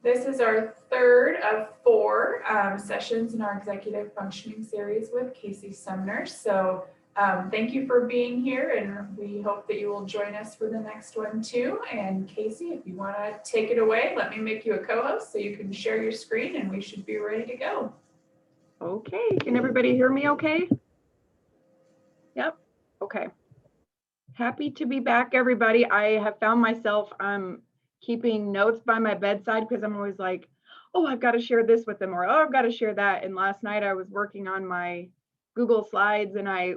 This is our third of four sessions in our executive functioning series with Casey Sumners. So thank you for being here, and we hope that you will join us for the next one too. And Casey, if you want to take it away, let me make you a co-host so you can share your screen and we should be ready to go. Okay, can everybody hear me okay? Yep, okay. Happy to be back, everybody. I have found myself keeping notes by my bedside because I'm always like, oh, I've got to share this with them, or oh, I've got to share that. And last night I was working on my Google Slides and I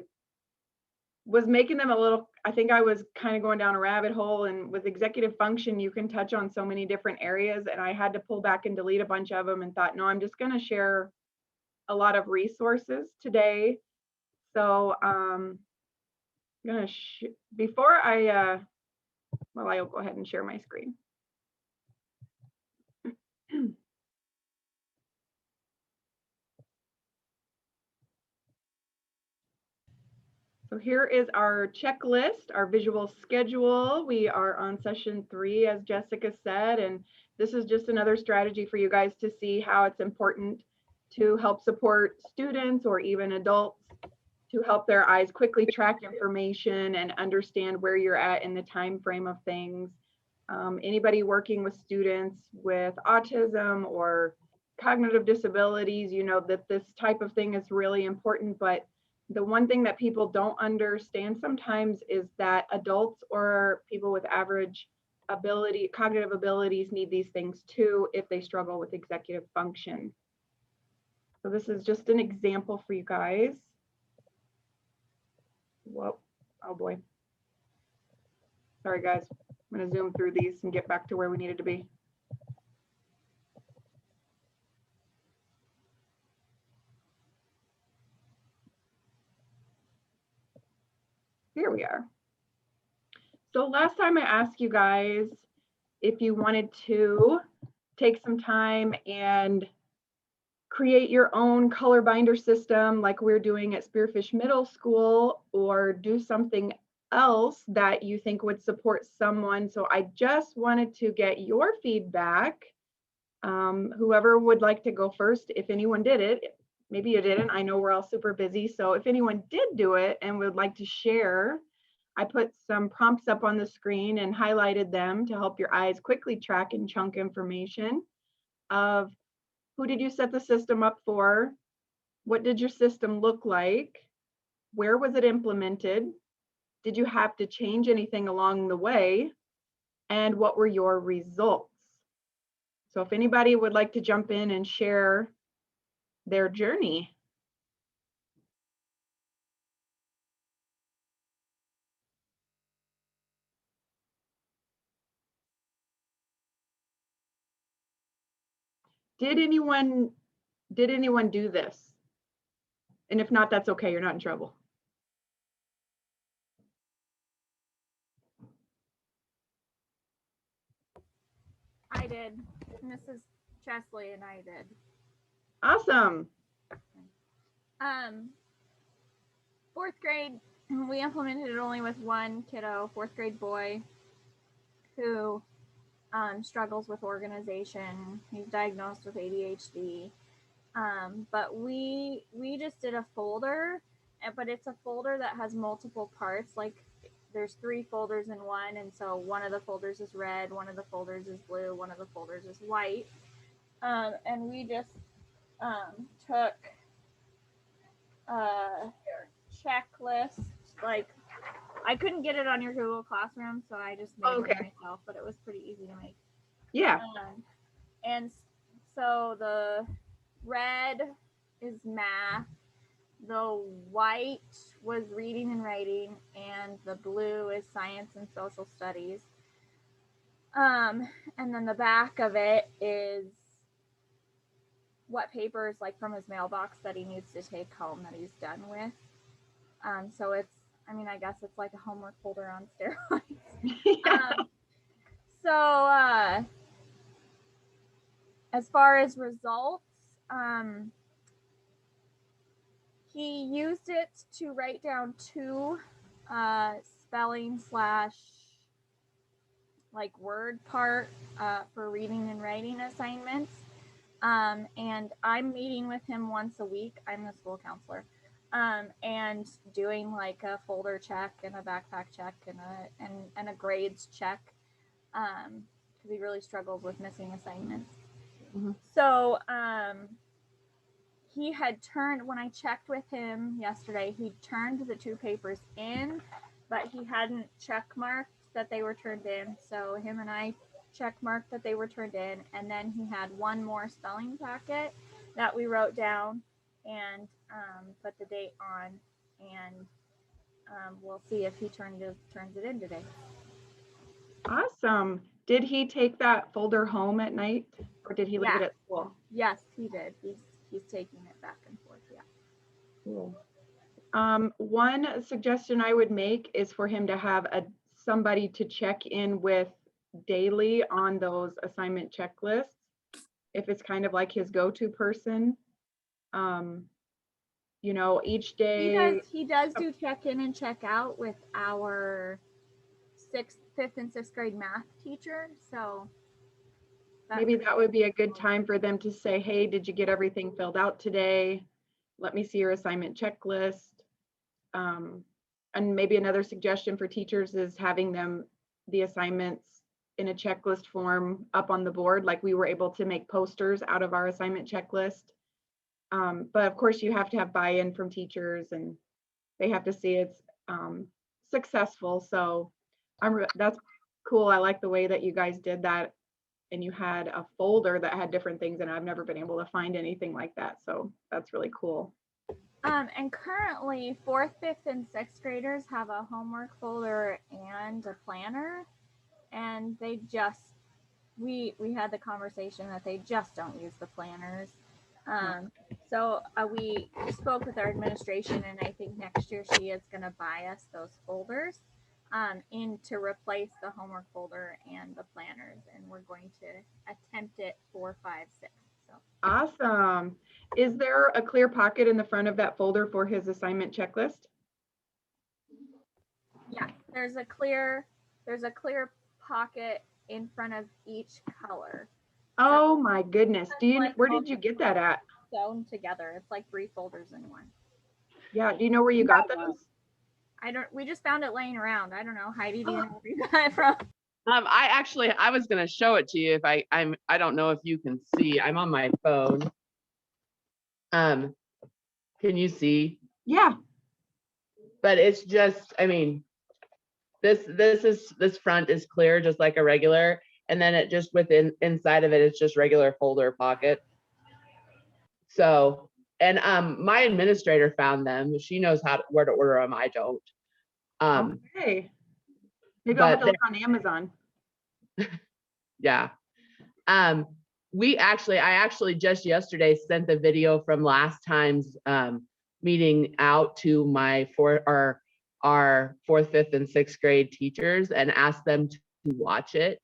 was making them a little, I think I was kind of going down a rabbit hole, and with executive function, you can touch on so many different areas, and I had to pull back and delete a bunch of them and thought, no, I'm just going to share a lot of resources today. So I'm gonna before I well, I'll go ahead and share my screen. So here is our checklist, our visual schedule. We are on session 3, as Jessica said, and this is just another strategy for you guys to see how it's important to help support students or even adults to help their eyes quickly track information and understand where you're at in the time frame of things. Anybody working with students with autism or cognitive disabilities, you know that this type of thing is really important, but the one thing that people don't understand sometimes is that adults or people with average cognitive abilities need these things too if they struggle with executive function. So this is just an example for you guys. Whoa, oh boy. Sorry guys, I'm gonna zoom through these and get back to where we needed to be. Here we are. So last time I asked you guys if you wanted to take some time and create your own color binder system like we're doing at Spearfish Middle School, or do something else that you think would support someone. So I just wanted to get your feedback. Whoever would like to go first, if anyone did it, maybe you didn't, I know we're all super busy. So if anyone did do it and would like to share, I put some prompts up on the screen and highlighted them to help your eyes quickly track and chunk information of who did you set the system up for? What did your system look like? Where was it implemented? Did you have to change anything along the way? And what were your results? So if anybody would like to jump in and share their journey. Did anyone do this? And if not, that's okay, you're not in trouble. I did. Mrs. Chesley and I did. Awesome. 4th grade, we implemented it only with one kiddo, 4th grade boy, who struggles with organization. He's diagnosed with ADHD. But we just did a folder, but it's a folder that has multiple parts. Like there's 3 folders in one, and so one of the folders is red, one of the folders is blue, one of the folders is white. And we just took a checklist. Like I couldn't get it on your Google Classroom, so I just made it myself, but it was pretty easy to make. Yeah. And so the red is math, the white was reading and writing, and the blue is science and social studies. And then the back of it is what papers, like from his mailbox, that he needs to take home that he's done with. So it's, I mean, I guess it's like a homework folder on steroids. Yeah. So as far as results, he used it to write down 2 spelling / like word part for reading and writing assignments. And I'm meeting with him once a week. I'm the school counselor. And doing like a folder check and a backpack check and a grades check. Because he really struggles with missing assignments. Mhm. So he had turned, when I checked with him yesterday, he turned the 2 papers in, but he hadn't check marked that they were turned in. So him and I check marked that they were turned in, and then he had 1 more spelling packet that we wrote down and put the date on, and we'll see if he turns it in today. Awesome. Did he take that folder home at night, or did he leave it at school? Yes, he did. He's taking it back and forth. Yeah. Cool. One suggestion I would make is for him to have somebody to check in with daily on those assignment checklists, if it's kind of like his go-to person. You know, each day. He does do check in and check out with our 5th and 6th grade math teacher. So Maybe that would be a good time for them to say, hey, did you get everything filled out today? Let me see your assignment checklist. And maybe another suggestion for teachers is having the assignments in a checklist form up on the board, like we were able to make posters out of our assignment checklist. But of course you have to have buy-in from teachers, and they have to see it's successful. So that's cool. I like the way that you guys did that. And you had a folder that had different things, and I've never been able to find anything like that. So that's really cool. And currently 4th, 5th, and 6th graders have a homework folder and a planner, and they just, we had the conversation that they just don't use the planners. So we spoke with our administration, and I think next year she is going to buy us those folders to replace the homework folder and the planners, and we're going to attempt it for 5, 6. So awesome. Is there a clear pocket in the front of that folder for his assignment checklist? Yeah, there's a clear pocket in front of each color. Oh my goodness. Where did you get that at? Sewn together. It's like 3 folders in one. Yeah, do you know where you got those? We just found it laying around. I don't know. Heidi, do you know where you got it from? I was gonna show it to you if I don't know if you can see. I'm on my phone. Can you see? Yeah. But it's just, I mean, this front is clear, just like a regular, and then it just inside of it, it's just regular folder pocket. So, and my administrator found them. She knows where to order them. I don't. Okay. Maybe I'll have to look on Amazon. Yeah. I actually just yesterday sent the video from last time's meeting out to our 4th, 5th, and 6th grade teachers and asked them to watch it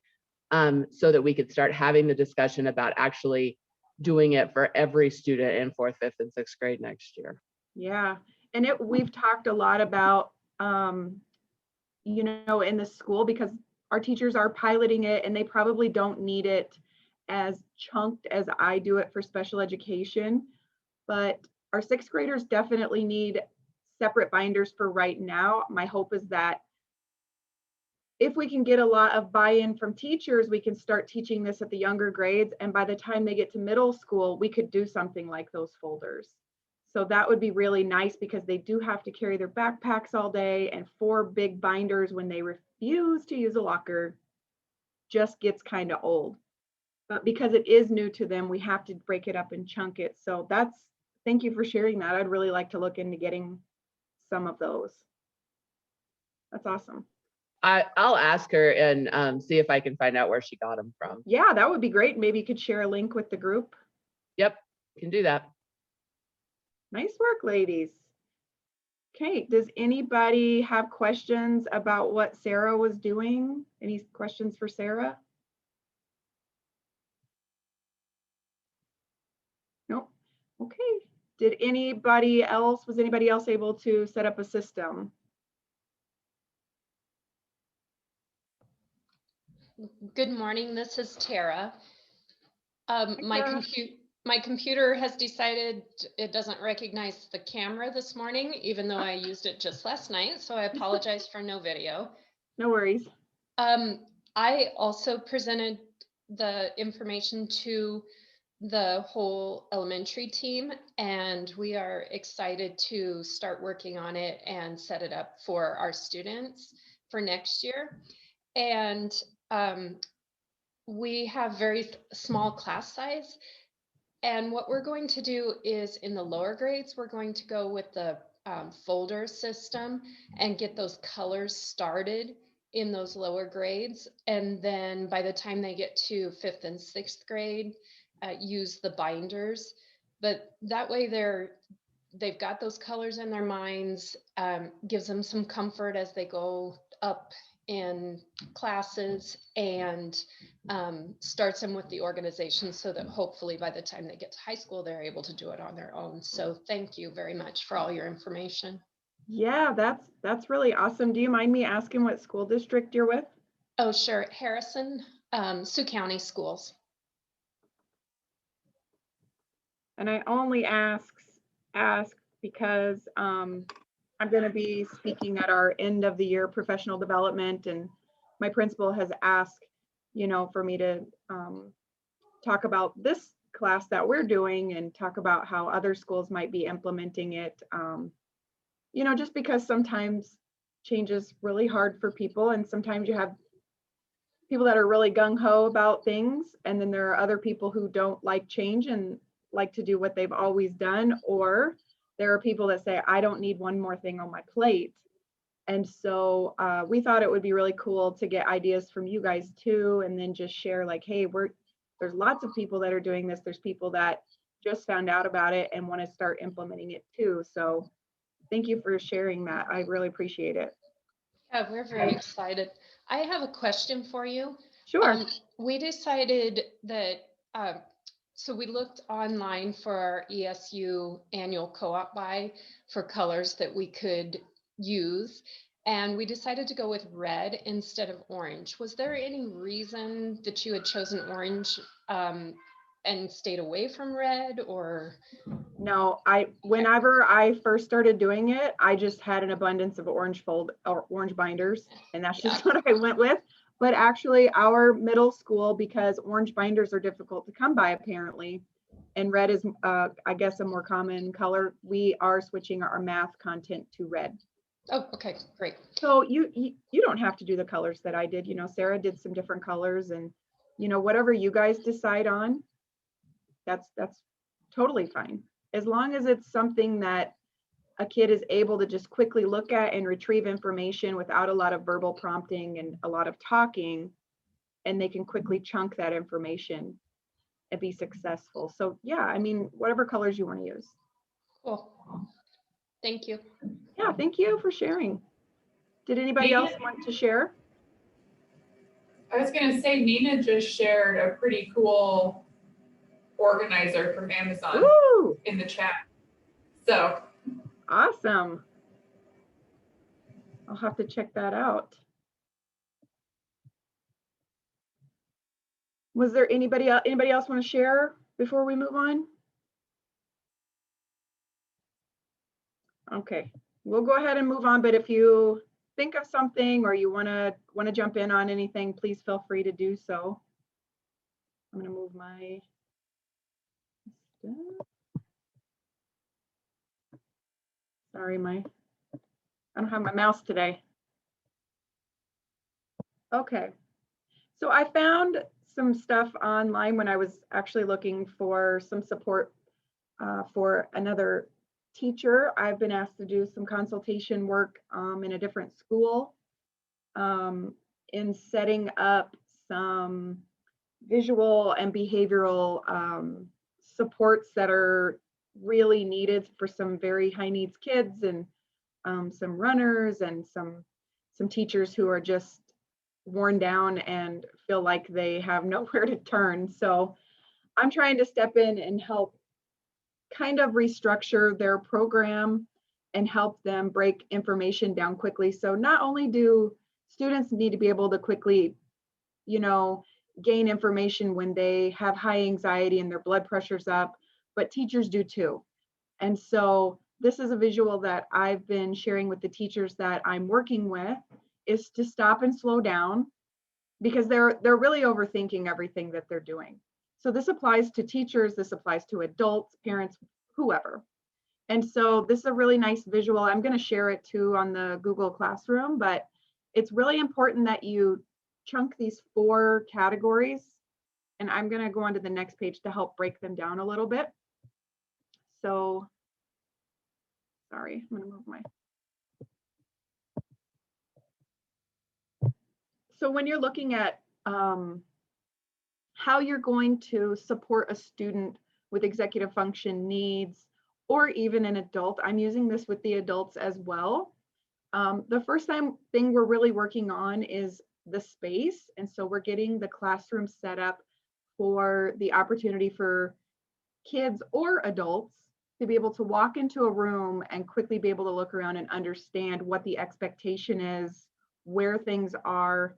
so that we could start having the discussion about actually doing it for every student in 4th, 5th, and 6th grade next year. Yeah, and we've talked a lot about, you know, in the school, because our teachers are piloting it and they probably don't need it as chunked as I do it for special education, but our 6th graders definitely need separate binders for right now. My hope is that if we can get a lot of buy-in from teachers, we can start teaching this at the younger grades. And by the time they get to middle school, we could do something like those folders. So that would be really nice, because they do have to carry their backpacks all day, and 4 big binders when they refuse to use a locker just gets kind of old. But because it is new to them, we have to break it up and chunk it. So thank you for sharing that. I'd really like to look into getting some of those. That's awesome. I'll ask her and see if I can find out where she got them from. Yeah, that would be great. Maybe you could share a link with the group. Yep, can do that. Nice work, ladies. Okay, does anybody have questions about what Sarah was doing? Any questions for Sarah? Nope. Okay. Was anybody else able to set up a system? Good morning, this is Tara. My Tara. computer has decided it doesn't recognize the camera this morning, even though I used it just last night, so I apologize for no video. No worries. I also presented the information to the whole elementary team, and we are excited to start working on it and set it up for our students for next year. And we have very small class size. And what we're going to do is in the lower grades, we're going to go with the folder system and get those colors started in those lower grades. And then by the time they get to 5th and 6th grade, use the binders. But that way they've got those colors in their minds, gives them some comfort as they go up in classes, and starts them with the organization so that hopefully by the time they get to high school, they're able to do it on their own. So thank you very much for all your information. Yeah, that's really awesome. Do you mind me asking what school district you're with? Oh, sure. Harrison, Sioux County Schools. And I only ask because I'm going to be speaking at our end of the year professional development, and my principal has asked, for me to talk about this class that we're doing and talk about how other schools might be implementing it. Just because sometimes change is really hard for people, and sometimes you have people that are really gung-ho about things, and then there are other people who don't like change and like to do what they've always done, or there are people that say, I don't need one more thing on my plate. And so we thought it would be really cool to get ideas from you guys too, and then just share like, hey, there's lots of people that are doing this. There's people that just found out about it and want to start implementing it too. So thank you for sharing that. I really appreciate it. Yeah, we're very excited. I have a question for you. Sure. We decided that, so we looked online for our ESU annual co-op buy for colors that we could use, and we decided to go with red instead of orange. Was there any reason that you had chosen orange and stayed away from red, or? No, whenever I first started doing it, I just had an abundance of orange binders, and that's just what I went with. But actually our middle school, because orange binders are difficult to come by apparently, and red is I guess a more common color, we are switching our math content to red. Oh, okay, great. So you don't have to do the colors that I did. Sarah did some different colors, and whatever you guys decide on, that's totally fine. As long as it's something that a kid is able to just quickly look at and retrieve information without a lot of verbal prompting and a lot of talking, and they can quickly chunk that information and be successful. So yeah, I mean, whatever colors you want to use. Cool. Thank you. Yeah, thank you for sharing. Did anybody else want to share? I was going to say, Nina just shared a pretty cool organizer from Amazon Ooh, in the chat. So awesome. I'll have to check that out. Was there anybody else want to share before we move on? Okay, we'll go ahead and move on, but if you think of something or you want to jump in on anything, please feel free to do so. I'm going to move my stuff. Sorry, I don't have my mouse today. Okay, so I found some stuff online when I was actually looking for some support for another teacher. I've been asked to do some consultation work in a different school in setting up some visual and behavioral supports that are really needed for some very high needs kids, and some runners, and some teachers who are just worn down and feel like they have nowhere to turn. So I'm trying to step in and help kind of restructure their program and help them break information down quickly. So not only do students need to be able to quickly you know, gain information when they have high anxiety and their blood pressure's up, but teachers do too. And so this is a visual that I've been sharing with the teachers that I'm working with, is to stop and slow down, because they're really overthinking everything that they're doing. So this applies to teachers, this applies to adults, parents, whoever. And so this is a really nice visual. I'm going to share it too on the Google Classroom, but it's really important that you chunk these 4 categories. And I'm going to go on to the next page to help break them down a little bit. So, sorry, I'm going to move my. So when you're looking at how you're going to support a student with executive function needs, or even an adult, I'm using this with the adults as well. The first thing we're really working on is the space. And so we're getting the classroom set up for the opportunity for kids or adults to be able to walk into a room and quickly be able to look around and understand what the expectation is, where things are.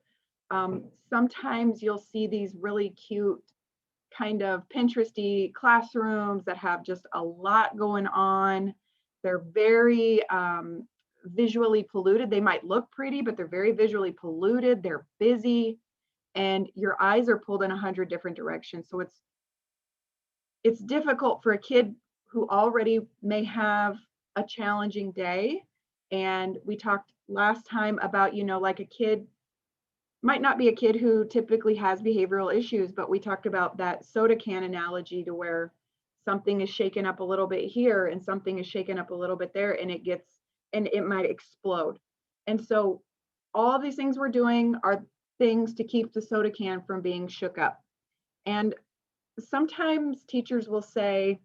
Sometimes you'll see these really cute kind of Pinteresty classrooms that have just a lot going on. They're very visually polluted. They might look pretty, but they're very visually polluted. They're busy, and your eyes are pulled in 100 different directions. So it's difficult for a kid who already may have a challenging day. And we talked last time about, you know, like a kid might not be a kid who typically has behavioral issues, but we talked about that soda can analogy, to where something is shaken up a little bit here and something is shaken up a little bit there, and it might explode. And so all these things we're doing are things to keep the soda can from being shook up. And sometimes teachers will say,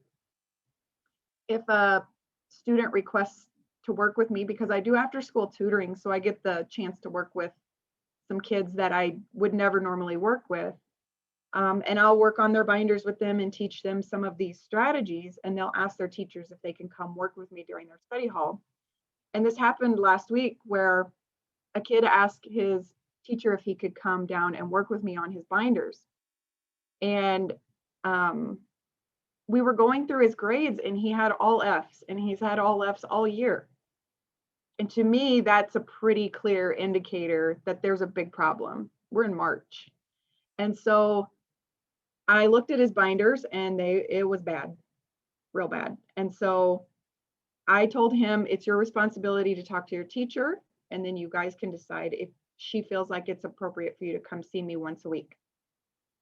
if a student requests to work with me, because I do after school tutoring, so I get the chance to work with some kids that I would never normally work with. And I'll work on their binders with them and teach them some of these strategies, and they'll ask their teachers if they can come work with me during their study hall. And this happened last week, where a kid asked his teacher if he could come down and work with me on his binders. And we were going through his grades, and he had all Fs, and he's had all Fs all year. And to me, that's a pretty clear indicator that there's a big problem. We're in March. And so I looked at his binders, and it was bad, real bad. And so I told him, it's your responsibility to talk to your teacher, and then you guys can decide if she feels like it's appropriate for you to come see me once a week.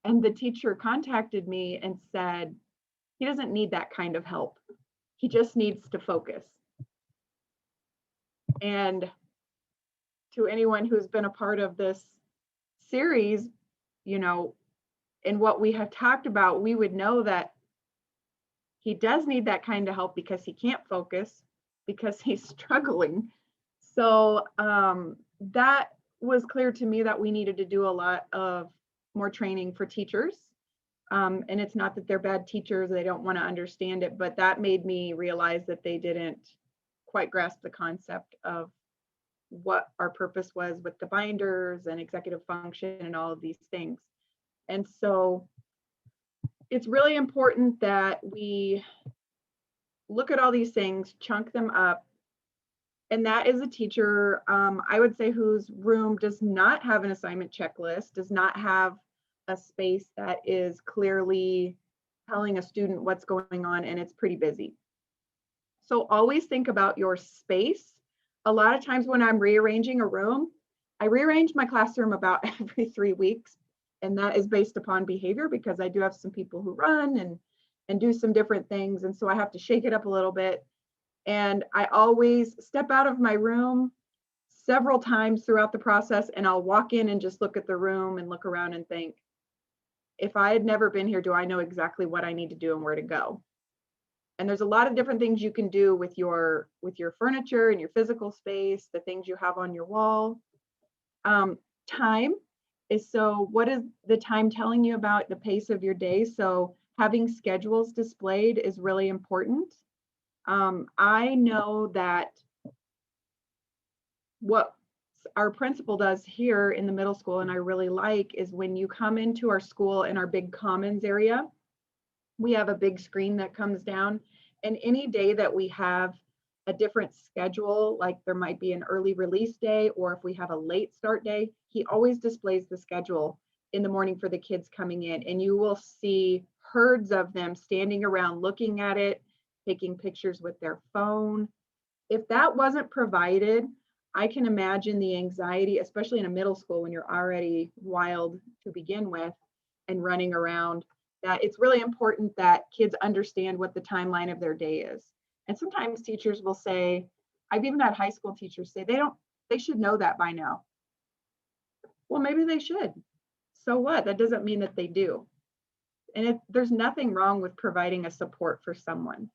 And the teacher contacted me and said, he doesn't need that kind of help. He just needs to focus. And to anyone who's been a part of this series, you know, and what we have talked about, we would know that he does need that kind of help because he can't focus, because he's struggling. So that was clear to me that we needed to do a lot of more training for teachers. And it's not that they're bad teachers, they don't want to understand it, but that made me realize that they didn't quite grasp the concept of what our purpose was with the binders and executive function and all of these things. And so it's really important that we look at all these things, chunk them up. And that is a teacher, I would say, whose room does not have an assignment checklist, does not have a space that is clearly telling a student what's going on, and it's pretty busy. So always think about your space. A lot of times when I'm rearranging a room, I rearrange my classroom about every 3 weeks. And that is based upon behavior, because I do have some people who run and do some different things. And so I have to shake it up a little bit. And I always step out of my room several times throughout the process, and I'll walk in and just look at the room and look around and think, if I had never been here, do I know exactly what I need to do and where to go? And there's a lot of different things you can do with your furniture and your physical space, the things you have on your wall. Time is, so what is the time telling you about the pace of your day? So having schedules displayed is really important. I know that what our principal does here in the middle school, and I really like, is when you come into our school in our big commons area, we have a big screen that comes down, and any day that we have a different schedule, like there might be an early release day, or if we have a late start day, he always displays the schedule in the morning for the kids coming in, and you will see herds of them standing around looking at it, taking pictures with their phone. If that wasn't provided, I can imagine the anxiety, especially in a middle school when you're already wild to begin with and running around, that it's really important that kids understand what the timeline of their day is. And sometimes teachers will say, I've even had high school teachers say they should know that by now. Well, maybe they should. So what? That doesn't mean that they do. And there's nothing wrong with providing a support for someone.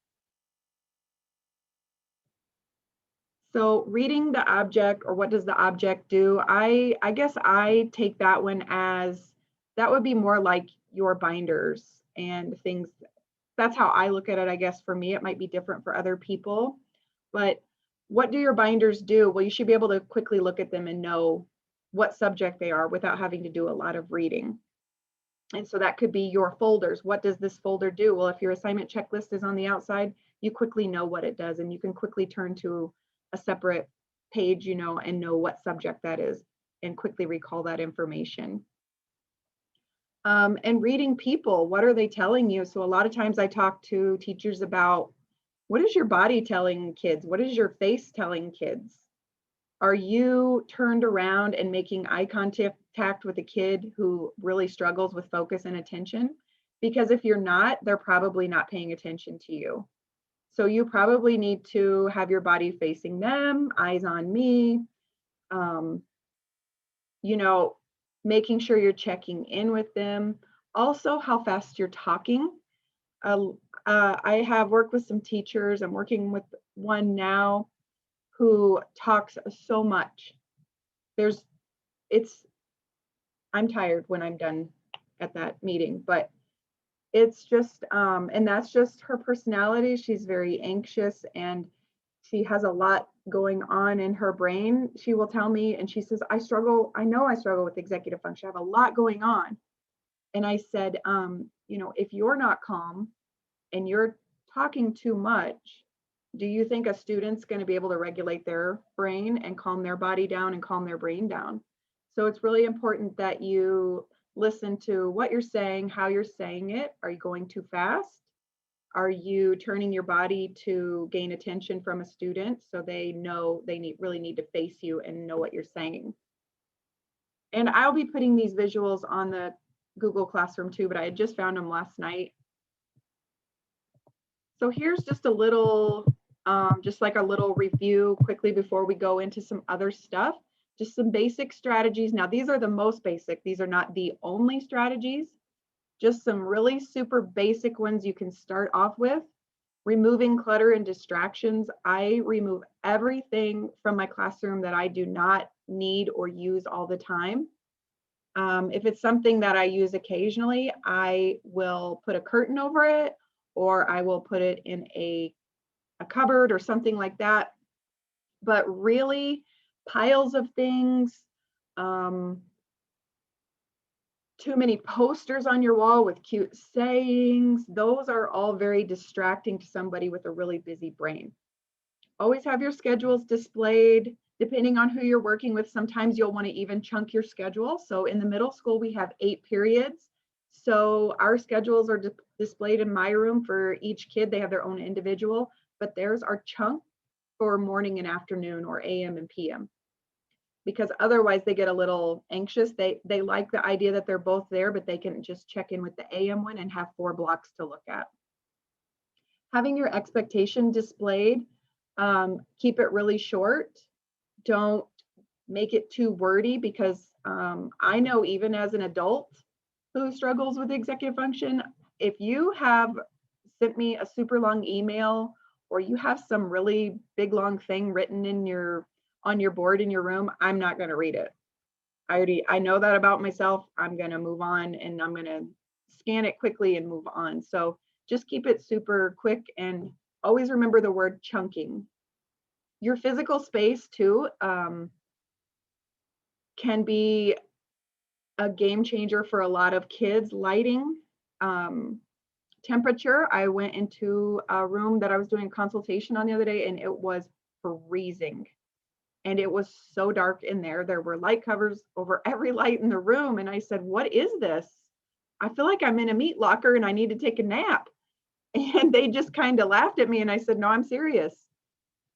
So reading the object, or what does the object do? I guess I take that one as, that would be more like your binders and things. That's how I look at it. I guess for me, it might be different for other people, but what do your binders do? Well, you should be able to quickly look at them and know what subject they are without having to do a lot of reading. And so that could be your folders. What does this folder do? Well, if your assignment checklist is on the outside, you quickly know what it does, and you can quickly turn to a separate page, and know what subject that is and quickly recall that information. And reading people, what are they telling you? So a lot of times I talk to teachers about, what is your body telling kids? What is your face telling kids? Are you turned around and making eye contact with a kid who really struggles with focus and attention? Because if you're not, they're probably not paying attention to you. So you probably need to have your body facing them, eyes on me, making sure you're checking in with them. Also, how fast you're talking. I have worked with some teachers. I'm working with one now who talks so much. I'm tired when I'm done at that meeting, but it's just, and that's just her personality. She's very anxious and she has a lot going on in her brain. She will tell me, and she says, I know I struggle with executive function. I have a lot going on. And I said, if you're not calm and you're talking too much, do you think a student's going to be able to regulate their brain and calm their body down and calm their brain down? So it's really important that you listen to what you're saying, how you're saying it. Are you going too fast? Are you turning your body to gain attention from a student so they know they really need to face you and know what you're saying? And I'll be putting these visuals on the Google Classroom too, but I had just found them last night. So here's just a little, just like a little review quickly before we go into some other stuff. Just some basic strategies. Now, these are the most basic. These are not the only strategies. Just some really super basic ones you can start off with. Removing clutter and distractions. I remove everything from my classroom that I do not need or use all the time. If it's something that I use occasionally, I will put a curtain over it, or I will put it in a cupboard or something like that. But really, piles of things, too many posters on your wall with cute sayings, those are all very distracting to somebody with a really busy brain. Always have your schedules displayed. Depending on who you're working with, sometimes you'll want to even chunk your schedule. So in the middle school, we have 8 periods. So our schedules are displayed in my room for each kid. They have their own individual, but theirs are chunked for morning and afternoon, or AM and PM. Because otherwise they get a little anxious. They like the idea that they're both there, but they can just check in with the AM one and have 4 blocks to look at. Having your expectation displayed, keep it really short. Don't make it too wordy, because I know even as an adult who struggles with executive function, if you have sent me a super long email, or you have some really big long thing written on your board in your room, I'm not going to read it. I know that about myself. I'm going to move on, and I'm going to scan it quickly and move on. So just keep it super quick, and always remember the word chunking. Your physical space too. can be a game changer for a lot of kids. Lighting, temperature. I went into a room that I was doing a consultation on the other day, and it was freezing. And it was so dark in there. There were light covers over every light in the room. And I said, what is this? I feel like I'm in a meat locker and I need to take a nap. And they just kind of laughed at me. And I said, no, I'm serious.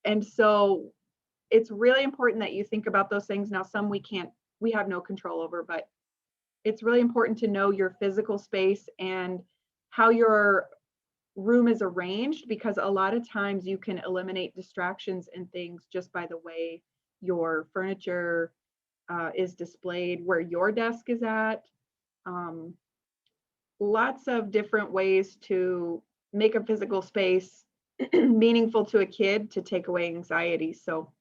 And so it's really important that you think about those things. Now, some we have no control over, but it's really important to know your physical space and how your room is arranged, because a lot of times you can eliminate distractions and things just by the way your furniture is displayed, where your desk is at. Lots of different ways to make a physical space meaningful to a kid to take away anxiety. So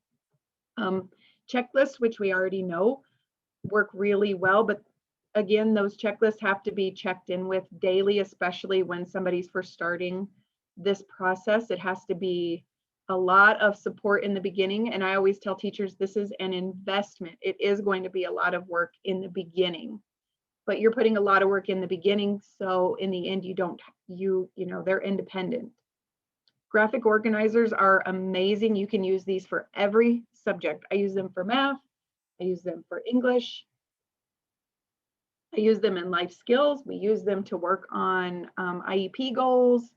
checklists, which we already know, work really well, but again, those checklists have to be checked in with daily, especially when somebody's first starting this process. It has to be a lot of support in the beginning. And I always tell teachers, this is an investment. It is going to be a lot of work in the beginning, but you're putting a lot of work in the beginning. So in the end, they're independent. Graphic organizers are amazing. You can use these for every subject. I use them for math. I use them for English. I use them in life skills. We use them to work on IEP goals.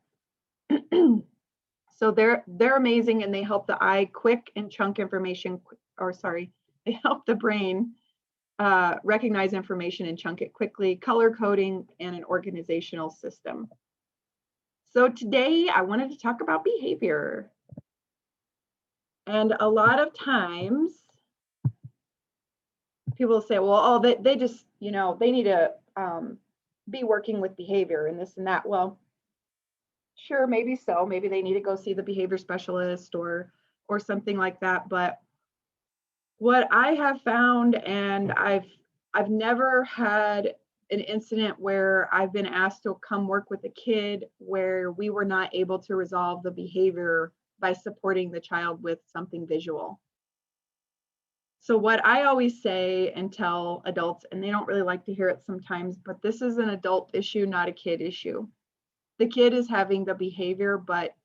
So they're amazing, and they help the eye quick and chunk information, they help the brain recognize information and chunk it quickly, color coding, and an organizational system. So today I wanted to talk about behavior. And a lot of times people say, well, they just, they need to be working with behavior and this and that. Well, sure, maybe so. Maybe they need to go see the behavior specialist or something like that. But what I have found, and I've never had an incident where I've been asked to come work with a kid where we were not able to resolve the behavior by supporting the child with something visual. So what I always say and tell adults, and they don't really like to hear it sometimes, but this is an adult issue, not a kid issue. The kid is having the behavior, but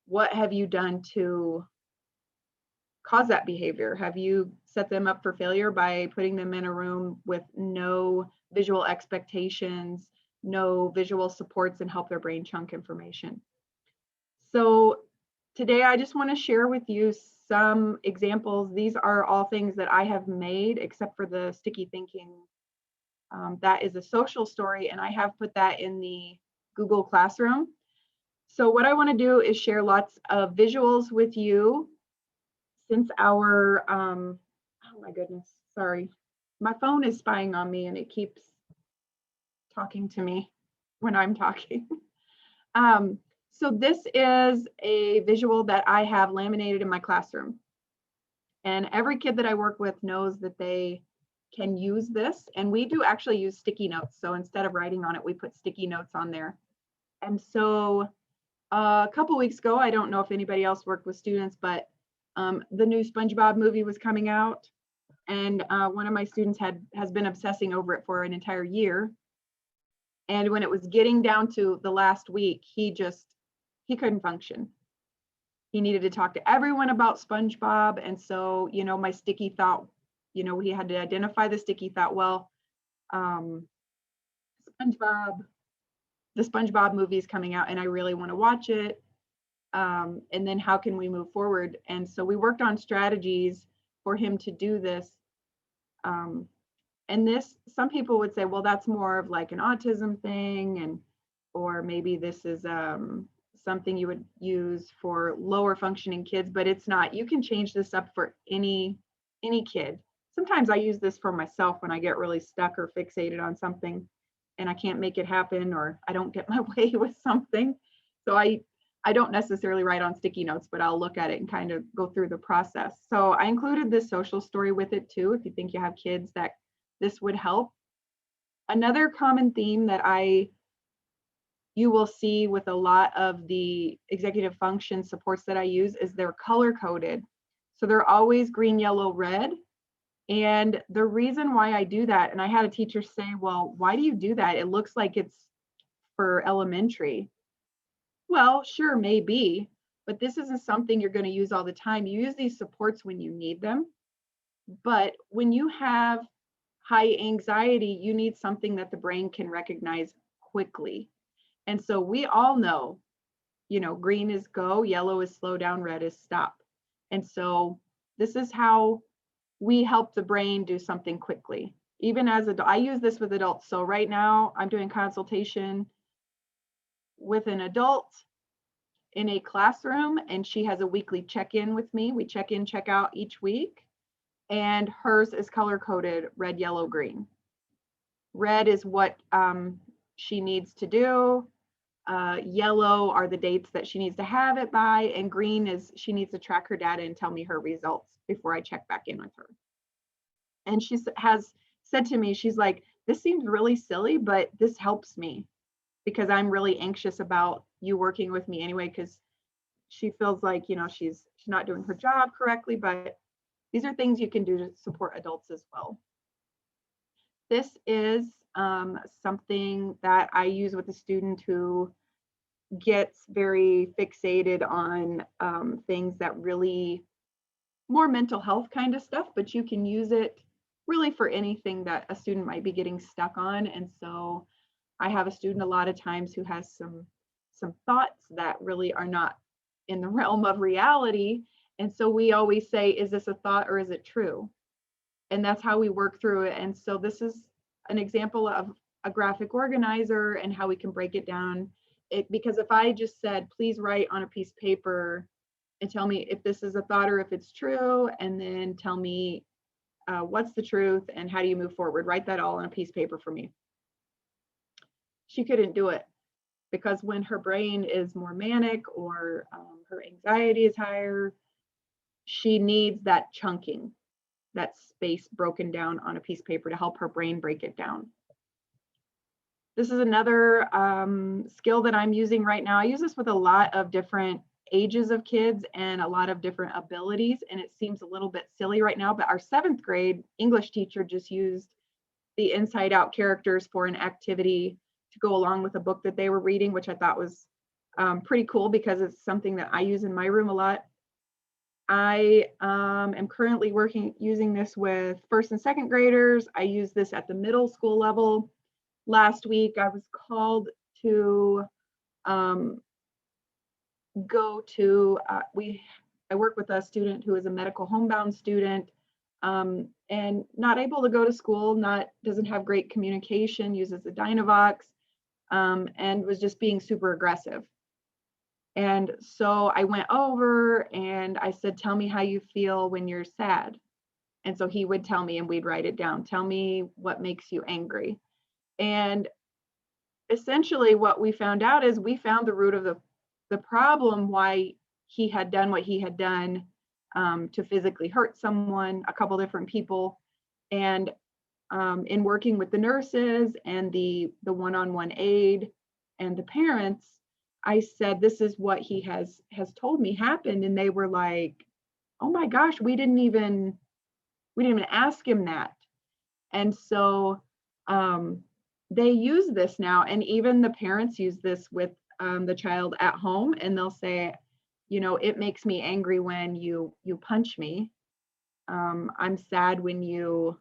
what have you done to cause that behavior? Have you set them up for failure by putting them in a room with no visual expectations, no visual supports, and help their brain chunk information? So today I just want to share with you some examples. These are all things that I have made, except for the sticky thinking. That is a social story, and I have put that in the Google Classroom. So what I want to do is share lots of visuals with you. Since our, oh my goodness, sorry. My phone is spying on me and it keeps talking to me when I'm talking. So this is a visual that I have laminated in my classroom. And every kid that I work with knows that they can use this. And we do actually use sticky notes. So instead of writing on it, we put sticky notes on there. And so a couple weeks ago, I don't know if anybody else worked with students, but the new SpongeBob movie was coming out. And one of my students has been obsessing over it for an entire year. And when it was getting down to the last week, he couldn't function. He needed to talk to everyone about SpongeBob. And so, my sticky thought, he had to identify the sticky thought. Well, the SpongeBob movie is coming out and I really want to watch it. And then how can we move forward? And so we worked on strategies for him to do this. And this, some people would say, well, that's more of like an autism thing, or maybe this is something you would use for lower functioning kids, but it's not. You can change this up for any kid. Sometimes I use this for myself when I get really stuck or fixated on something and I can't make it happen, or I don't get my way with something. So I don't necessarily write on sticky notes, but I'll look at it and kind of go through the process. So I included this social story with it too, if you think you have kids that this would help. Another common theme that you will see with a lot of the executive function supports that I use is they're color coded. So they're always green, yellow, red. And the reason why I do that, and I had a teacher say, well, why do you do that? It looks like it's for elementary. Well, sure, maybe, but this isn't something you're going to use all the time. You use these supports when you need them. But when you have high anxiety, you need something that the brain can recognize quickly. And so we all know, green is go, yellow is slow down, red is stop. And so this is how we help the brain do something quickly. Even as I use this with adults. So right now I'm doing consultation with an adult in a classroom, and she has a weekly check-in with me. We check in, check out each week, and hers is color coded red, yellow, green. Red is what she needs to do. Yellow are the dates that she needs to have it by, and green is she needs to track her data and tell me her results before I check back in with her. And she has said to me, she's like, this seems really silly, but this helps me because I'm really anxious about you working with me anyway, because she feels like, she's not doing her job correctly, but these are things you can do to support adults as well. This is something that I use with a student who gets very fixated on things that really more mental health kind of stuff, but you can use it really for anything that a student might be getting stuck on. And so I have a student a lot of times who has some thoughts that really are not in the realm of reality. And so we always say, is this a thought or is it true? And that's how we work through it. And so this is an example of a graphic organizer and how we can break it down. Because if I just said, please write on a piece of paper and tell me if this is a thought or if it's true, and then tell me what's the truth and how do you move forward, write that all on a piece of paper for me. She couldn't do it because when her brain is more manic or her anxiety is higher, she needs that chunking, that space broken down on a piece of paper to help her brain break it down. This is another skill that I'm using right now. I use this with a lot of different ages of kids and a lot of different abilities, and it seems a little bit silly right now, but our 7th grade English teacher just used the Inside Out characters for an activity to go along with a book that they were reading, which I thought was pretty cool because it's something that I use in my room a lot. I am currently using this with 1st and 2nd graders. I use this at the middle school level. Last week, I was called to go to, I work with a student who is a medical homebound student and not able to go to school, doesn't have great communication, uses the Dynavox, and was just being super aggressive. And so I went over and I said, tell me how you feel when you're sad. And so he would tell me and we'd write it down. Tell me what makes you angry. And essentially what we found out is we found the root of the problem, why he had done what he had done to physically hurt someone, a couple different people. And in working with the nurses and the one-on-one aid and the parents, I said, this is what he has told me happened. And they were like, oh my gosh, we didn't even ask him that. And so they use this now. And even the parents use this with the child at home. And they'll say, it makes me angry when you punch me. I'm sad when you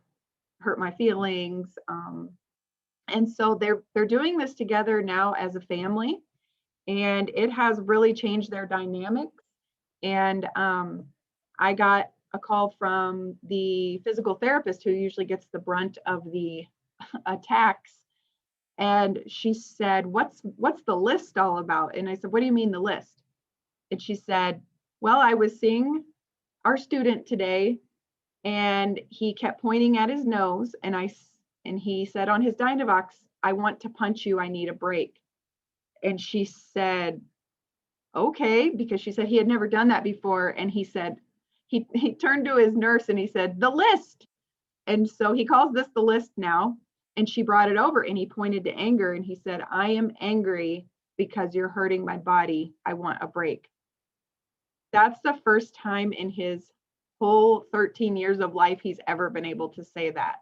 hurt my feelings. And so they're doing this together now as a family. And it has really changed their dynamics. And I got a call from the physical therapist who usually gets the brunt of the attacks. And she said, what's the list all about? And I said, what do you mean the list? And she said, well, I was seeing our student today and he kept pointing at his nose. And he said on his Dynavox, I want to punch you. I need a break. And she said, okay, because she said he had never done that before. And he said, he turned to his nurse and he said, the list. And so he calls this the list now. And she brought it over and he pointed to anger and he said, I am angry because you're hurting my body. I want a break. That's the first time in his whole 13 years of life he's ever been able to say that.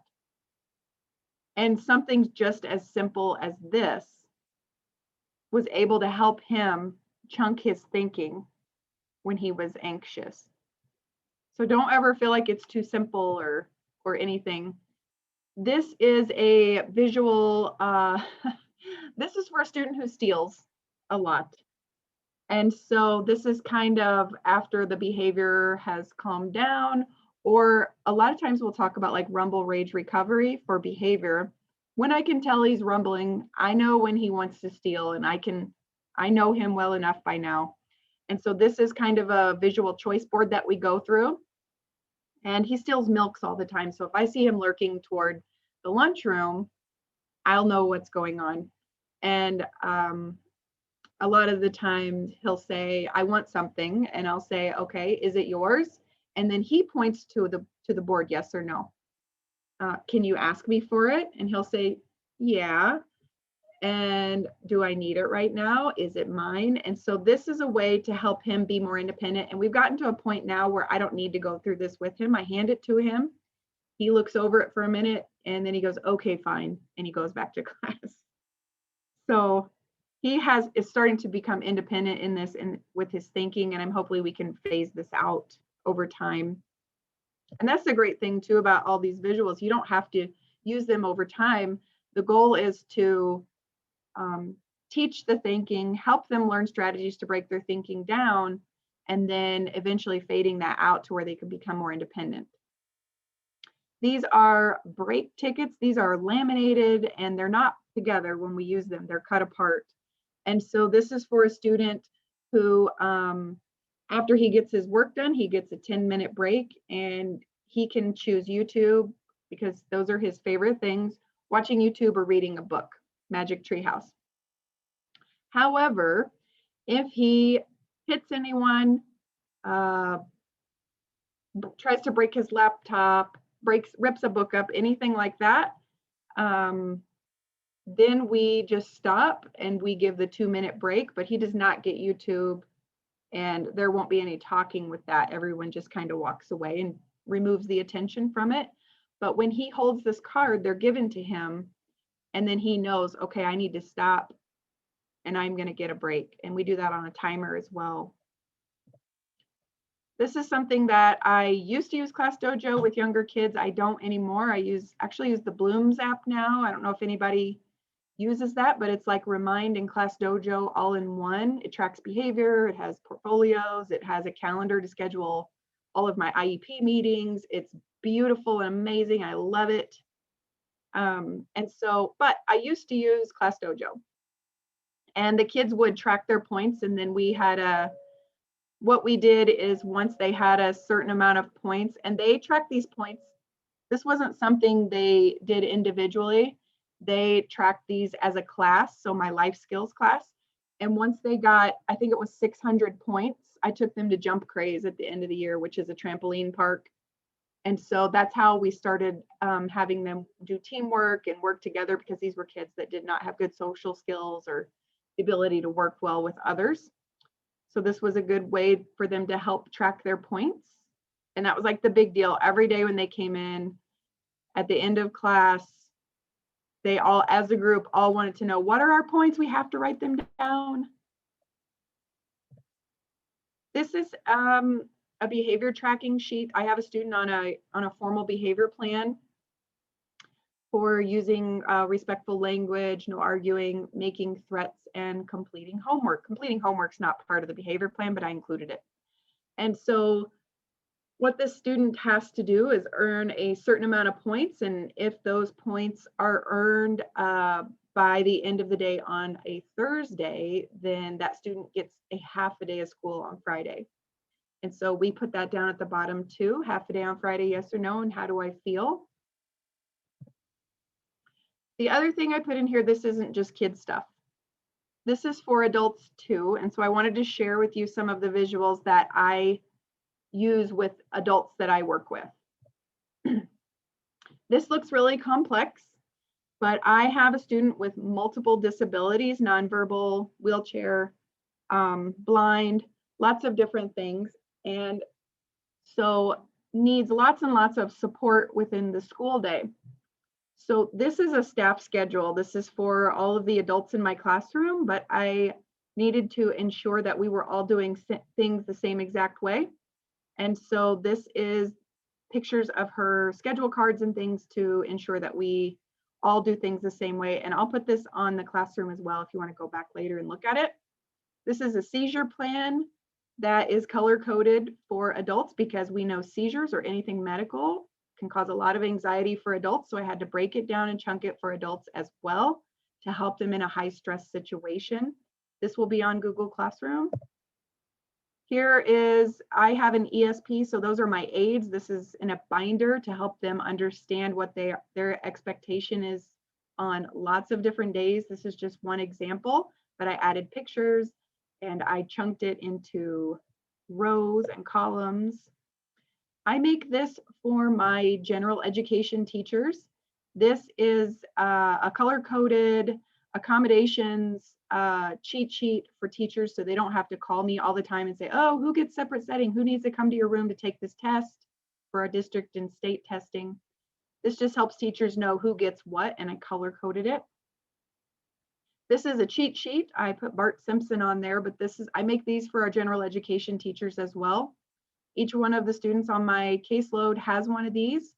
And something just as simple as this was able to help him chunk his thinking when he was anxious. So don't ever feel like it's too simple or anything. This is a visual, this is for a student who steals a lot. And so this is kind of after the behavior has calmed down, or a lot of times we'll talk about like rumble rage recovery for behavior. When I can tell he's rumbling, I know when he wants to steal, and I know him well enough by now. And so this is kind of a visual choice board that we go through. And he steals milks all the time. So if I see him lurking toward the lunchroom, I'll know what's going on. And a lot of the time he'll say, I want something. And I'll say, okay, is it yours? And then he points to the board, yes or no. Can you ask me for it? And he'll say, yeah. And do I need it right now? Is it mine? And so this is a way to help him be more independent. And we've gotten to a point now where I don't need to go through this with him. I hand it to him. He looks over it for a minute and then he goes, okay, fine. And he goes back to class. So he is starting to become independent in this and with his thinking. And hopefully we can phase this out over time. And that's the great thing too about all these visuals. You don't have to use them over time. The goal is to teach the thinking, help them learn strategies to break their thinking down, and then eventually fading that out to where they can become more independent. These are break tickets. These are laminated and they're not together when we use them. They're cut apart. And so this is for a student who, after he gets his work done, he gets a 10-minute break and he can choose YouTube because those are his favorite things, watching YouTube or reading a book, Magic Treehouse. However, if he hits anyone, tries to break his laptop, rips a book up, anything like that, then we just stop and we give the 2-minute break, but he does not get YouTube and there won't be any talking with that. Everyone just kind of walks away and removes the attention from it. But when he holds this card, they're given to him and then he knows, okay, I need to stop and I'm going to get a break. And we do that on a timer as well. This is something that I used to use Class Dojo with younger kids. I don't anymore. I actually use the Blooms app now. I don't know if anybody uses that, but it's like Remind and Class Dojo all in one. It tracks behavior. It has portfolios. It has a calendar to schedule all of my IEP meetings. It's beautiful and amazing. I love it. But I used to use Class Dojo. And the kids would track their points, and then we had what we did is once they had a certain amount of points, and they tracked these points. This wasn't something they did individually. They tracked these as a class, so my life skills class. And once they got, I think it was 600 points, I took them to Jump Craze at the end of the year, which is a trampoline park. And so that's how we started having them do teamwork and work together, because these were kids that did not have good social skills or the ability to work well with others. So this was a good way for them to help track their points. And that was like the big deal. Every day when they came in at the end of class, they all, as a group, all wanted to know, what are our points? We have to write them down. This is a behavior tracking sheet. I have a student on a formal behavior plan for using respectful language, no arguing, making threats, and completing homework. Completing homework's not part of the behavior plan, but I included it. And so what this student has to do is earn a certain amount of points. And if those points are earned by the end of the day on a Thursday, then that student gets a half a day of school on Friday. And so we put that down at the bottom too, half a day on Friday, yes or no, and how do I feel? The other thing I put in here, this isn't just kid stuff. This is for adults too. And so I wanted to share with you some of the visuals that I use with adults that I work with. This looks really complex, but I have a student with multiple disabilities, nonverbal, wheelchair, blind, lots of different things. And so needs lots and lots of support within the school day. So this is a staff schedule. This is for all of the adults in my classroom, but I needed to ensure that we were all doing things the same exact way. And so this is pictures of her schedule cards and things to ensure that we all do things the same way. And I'll put this on the classroom as well if you want to go back later and look at it. This is a seizure plan that is color coded for adults because we know seizures or anything medical can cause a lot of anxiety for adults. So I had to break it down and chunk it for adults as well to help them in a high stress situation. This will be on Google Classroom. Here is, I have an ESP, so those are my aides. This is in a binder to help them understand what their expectation is on lots of different days. This is just one example, but I added pictures and I chunked it into rows and columns. I make this for my general education teachers. This is a color-coded accommodations cheat sheet for teachers so they don't have to call me all the time and say, oh, who gets separate setting? Who needs to come to your room to take this test for our district and state testing? This just helps teachers know who gets what, and I color-coded it. This is a cheat sheet. I put Bart Simpson on there, but I make these for our general education teachers as well. Each one of the students on my caseload has one of these.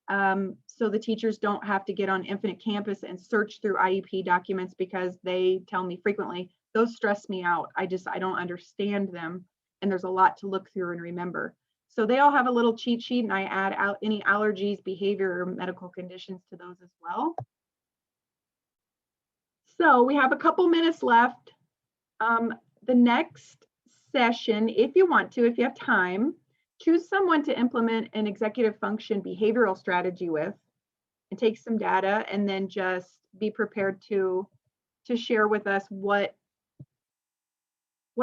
So the teachers don't have to get on Infinite Campus and search through IEP documents because they tell me frequently, those stress me out. I don't understand them. And there's a lot to look through and remember. So they all have a little cheat sheet and I add out any allergies, behavior, or medical conditions to those as well. So we have a couple minutes left. The next session, if you want to, if you have time, choose someone to implement an executive function behavioral strategy with and take some data and then just be prepared to share with us what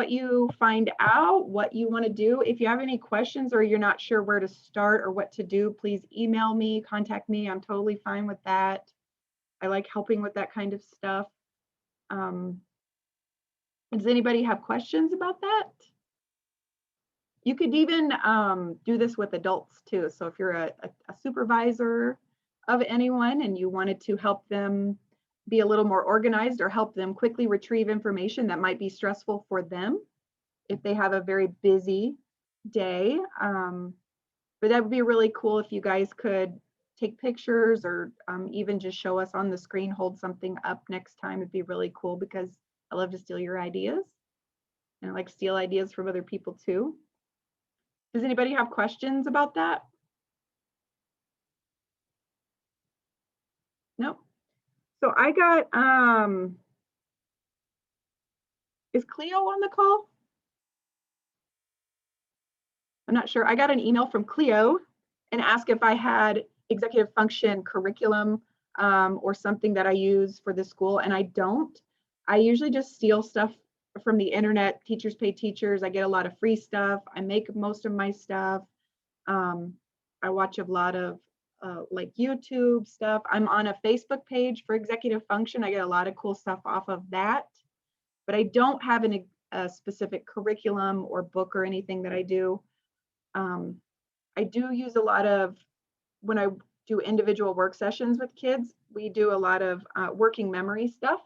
you find out, what you want to do. If you have any questions or you're not sure where to start or what to do, please email me, contact me. I'm totally fine with that. I like helping with that kind of stuff. Does anybody have questions about that? You could even do this with adults too. So if you're a supervisor of anyone and you wanted to help them be a little more organized or help them quickly retrieve information that might be stressful for them if they have a very busy day. But that would be really cool if you guys could take pictures or even just show us on the screen, hold something up next time. It'd be really cool because I love to steal your ideas and I like to steal ideas from other people too. Does anybody have questions about that? Nope. So I got, is Cleo on the call? I'm not sure. I got an email from Cleo and asked if I had executive function curriculum or something that I use for the school, and I don't. I usually just steal stuff from the internet. Teachers pay teachers. I get a lot of free stuff. I make most of my stuff. I watch a lot of like YouTube stuff. I'm on a Facebook page for executive function. I get a lot of cool stuff off of that, but I don't have a specific curriculum or book or anything that I do. I do use a lot of, when I do individual work sessions with kids, we do a lot of working memory stuff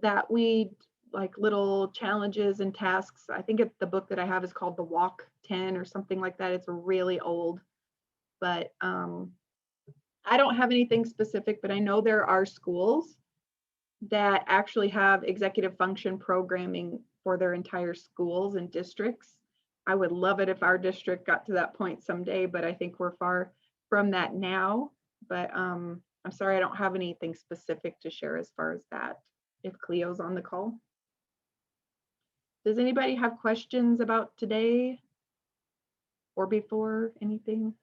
that we like little challenges and tasks. I think the book that I have is called The Walk 10 or something like that. It's really old, but I don't have anything specific, but I know there are schools that actually have executive function programming for their entire schools and districts. I would love it if our district got to that point someday, but I think we're far from that now. But I'm sorry, I don't have anything specific to share as far as that, if Cleo's on the call. Does anybody have questions about today or before, anything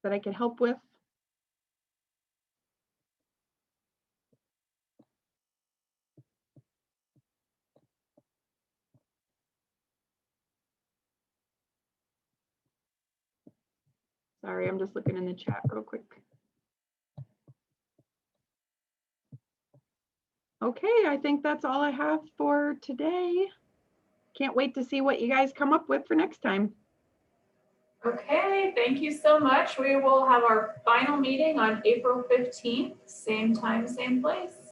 that I can help with? Sorry, I'm just looking in the chat real quick. Okay, I think that's all I have for today. Can't wait to see what you guys come up with for next time. Okay, thank you so much. We will have our final meeting on April 15th, same time, same place.